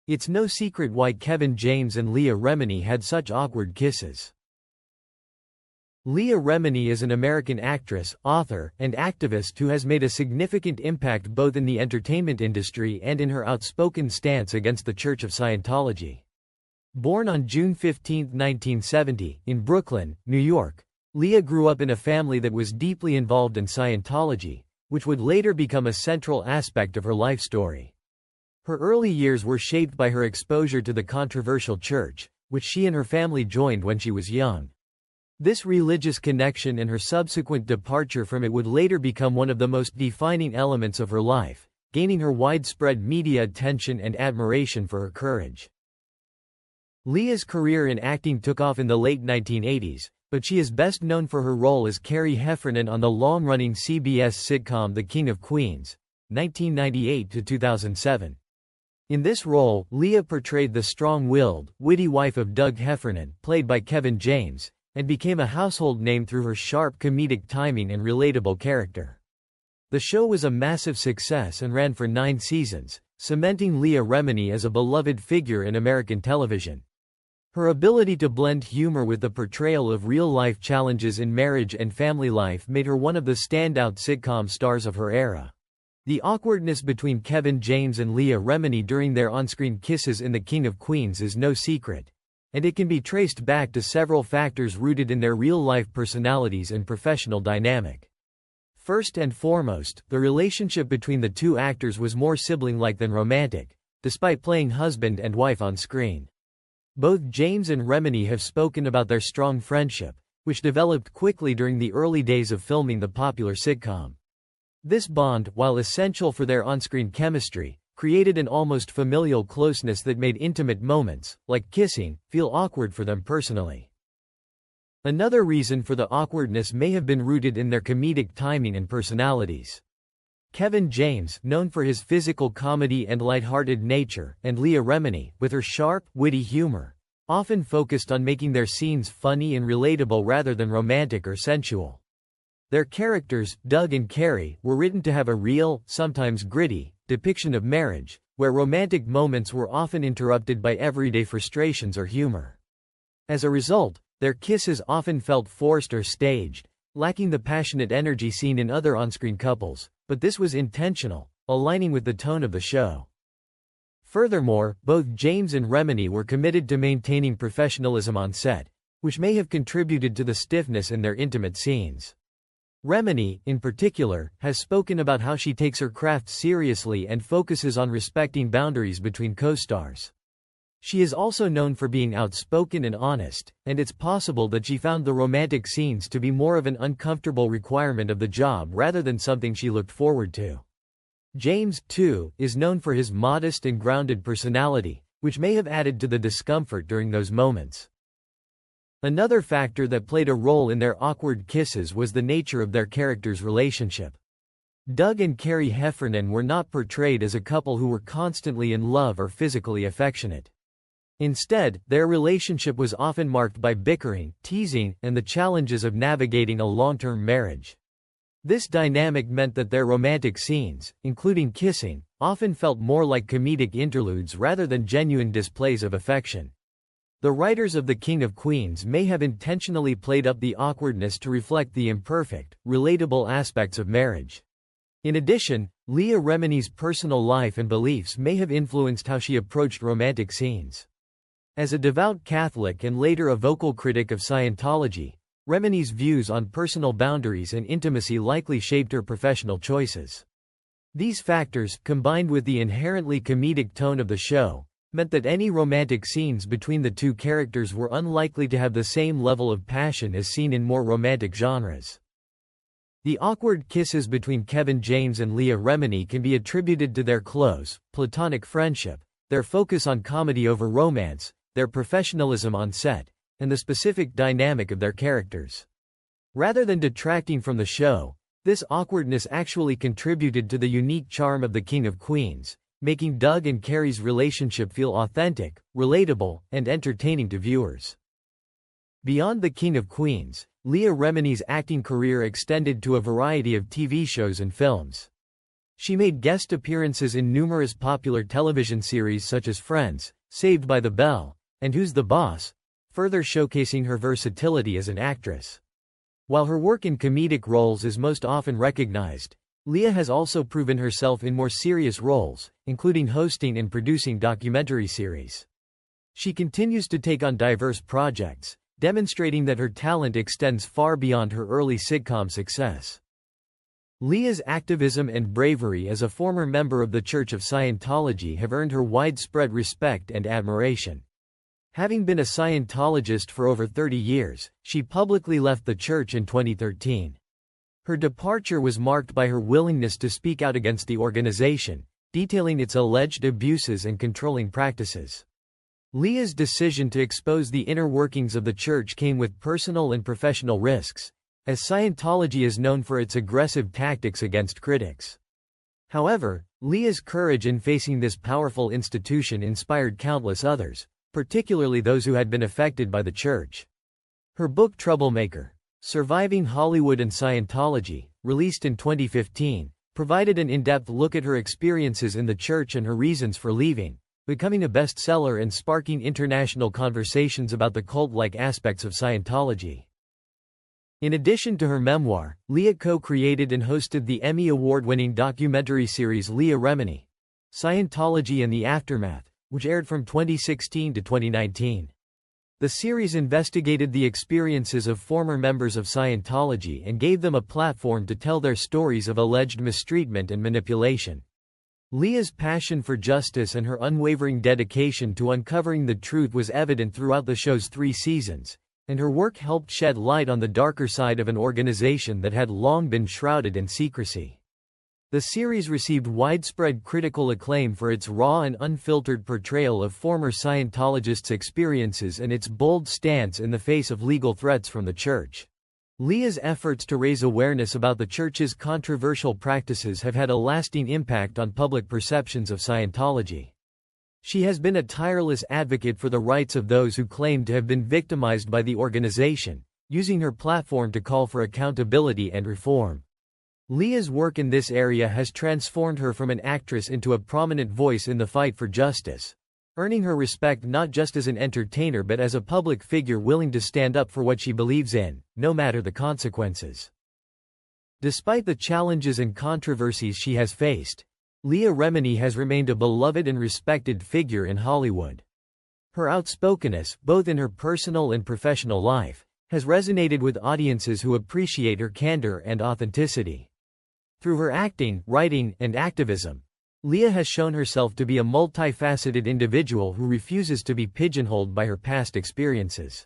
It's no secret why Kevin James and Leah Remini had such awkward kisses. Leah Remini is an American actress, author, and activist who has made a significant impact both in the entertainment industry and in her outspoken stance against the Church of Scientology. Born on June 15, 1970, in Brooklyn, New York, Leah grew up in a family that was deeply involved in Scientology, which would later become a central aspect of her life story. Her early years were shaped by her exposure to the controversial church, which she and her family joined when she was young. This religious connection and her subsequent departure from it would later become one of the most defining elements of her life, gaining her widespread media attention and admiration for her courage. Leah's career in acting took off in the late 1980s, but she is best known for her role as Carrie Heffernan on the long-running CBS sitcom The King of Queens, 1998 to 2007. In this role, Leah portrayed the strong-willed, witty wife of Doug Heffernan, played by Kevin James, and became a household name through her sharp comedic timing and relatable character. The show was a massive success and ran for 9 seasons, cementing Leah Remini as a beloved figure in American television. Her ability to blend humor with the portrayal of real-life challenges in marriage and family life made her one of the standout sitcom stars of her era. The awkwardness between Kevin James and Leah Remini during their on-screen kisses in The King of Queens is no secret, and it can be traced back to several factors rooted in their real-life personalities and professional dynamic. First and foremost, the relationship between the two actors was more sibling-like than romantic, despite playing husband and wife on screen. Both James and Remini have spoken about their strong friendship, which developed quickly during the early days of filming the popular sitcom. This bond, while essential for their on-screen chemistry, created an almost familial closeness that made intimate moments, like kissing, feel awkward for them personally. Another reason for the awkwardness may have been rooted in their comedic timing and personalities. Kevin James, known for his physical comedy and lighthearted nature, and Leah Remini, with her sharp, witty humor, often focused on making their scenes funny and relatable rather than romantic or sensual. Their characters, Doug and Carrie, were written to have a real, sometimes gritty, depiction of marriage, where romantic moments were often interrupted by everyday frustrations or humor. As a result, their kisses often felt forced or staged, lacking the passionate energy seen in other on-screen couples, but this was intentional, aligning with the tone of the show. Furthermore, both James and Remini were committed to maintaining professionalism on set, which may have contributed to the stiffness in their intimate scenes. Remini, in particular, has spoken about how she takes her craft seriously and focuses on respecting boundaries between co-stars. She is also known for being outspoken and honest, and it's possible that she found the romantic scenes to be more of an uncomfortable requirement of the job rather than something she looked forward to. James, too, is known for his modest and grounded personality, which may have added to the discomfort during those moments. Another factor that played a role in their awkward kisses was the nature of their characters' relationship. Doug and Carrie Heffernan were not portrayed as a couple who were constantly in love or physically affectionate. Instead, their relationship was often marked by bickering, teasing, and the challenges of navigating a long-term marriage. This dynamic meant that their romantic scenes, including kissing, often felt more like comedic interludes rather than genuine displays of affection. The writers of The King of Queens may have intentionally played up the awkwardness to reflect the imperfect, relatable aspects of marriage. In addition, Leah Remini's personal life and beliefs may have influenced how she approached romantic scenes. As a devout Catholic and later a vocal critic of Scientology, Remini's views on personal boundaries and intimacy likely shaped her professional choices. These factors, combined with the inherently comedic tone of the show, meant that any romantic scenes between the two characters were unlikely to have the same level of passion as seen in more romantic genres. The awkward kisses between Kevin James and Leah Remini can be attributed to their close, platonic friendship, their focus on comedy over romance, their professionalism on set, and the specific dynamic of their characters. Rather than detracting from the show, this awkwardness actually contributed to the unique charm of The King of Queens, making Doug and Carrie's relationship feel authentic, relatable, and entertaining to viewers. Beyond The King of Queens, Leah Remini's acting career extended to a variety of TV shows and films. She made guest appearances in numerous popular television series such as Friends, Saved by the Bell, and Who's the Boss, further showcasing her versatility as an actress. While her work in comedic roles is most often recognized, Leah has also proven herself in more serious roles, including hosting and producing documentary series. She continues to take on diverse projects, demonstrating that her talent extends far beyond her early sitcom success. Leah's activism and bravery as a former member of the Church of Scientology have earned her widespread respect and admiration. Having been a Scientologist for over 30 years, she publicly left the church in 2013. Her departure was marked by her willingness to speak out against the organization, detailing its alleged abuses and controlling practices. Leah's decision to expose the inner workings of the church came with personal and professional risks, as Scientology is known for its aggressive tactics against critics. However, Leah's courage in facing this powerful institution inspired countless others, particularly those who had been affected by the church. Her book Troublemaker: Surviving Hollywood and Scientology, released in 2015, provided an in-depth look at her experiences in the church and her reasons for leaving, becoming a bestseller and sparking international conversations about the cult-like aspects of Scientology. In addition to her memoir, Leah co-created and hosted the Emmy Award-winning documentary series Leah Remini: Scientology and the Aftermath, which aired from 2016 to 2019. The series investigated the experiences of former members of Scientology and gave them a platform to tell their stories of alleged mistreatment and manipulation. Leah's passion for justice and her unwavering dedication to uncovering the truth was evident throughout the show's 3 seasons, and her work helped shed light on the darker side of an organization that had long been shrouded in secrecy. The series received widespread critical acclaim for its raw and unfiltered portrayal of former Scientologists' experiences and its bold stance in the face of legal threats from the church. Leah's efforts to raise awareness about the church's controversial practices have had a lasting impact on public perceptions of Scientology. She has been a tireless advocate for the rights of those who claim to have been victimized by the organization, using her platform to call for accountability and reform. Leah's work in this area has transformed her from an actress into a prominent voice in the fight for justice, earning her respect not just as an entertainer but as a public figure willing to stand up for what she believes in, no matter the consequences. Despite the challenges and controversies she has faced, Leah Remini has remained a beloved and respected figure in Hollywood. Her outspokenness, both in her personal and professional life, has resonated with audiences who appreciate her candor and authenticity. Through her acting, writing, and activism, Leah has shown herself to be a multifaceted individual who refuses to be pigeonholed by her past experiences.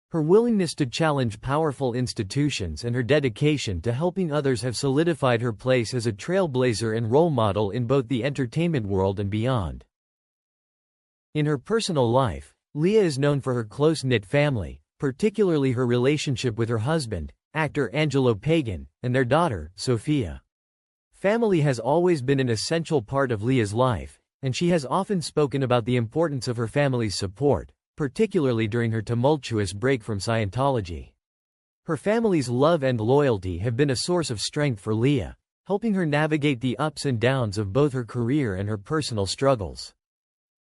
Her willingness to challenge powerful institutions and her dedication to helping others have solidified her place as a trailblazer and role model in both the entertainment world and beyond. In her personal life, Leah is known for her close-knit family, particularly her relationship with her husband, actor Angelo Pagan, and their daughter, Sophia. Family has always been an essential part of Leah's life, and she has often spoken about the importance of her family's support, particularly during her tumultuous break from Scientology. Her family's love and loyalty have been a source of strength for Leah, helping her navigate the ups and downs of both her career and her personal struggles.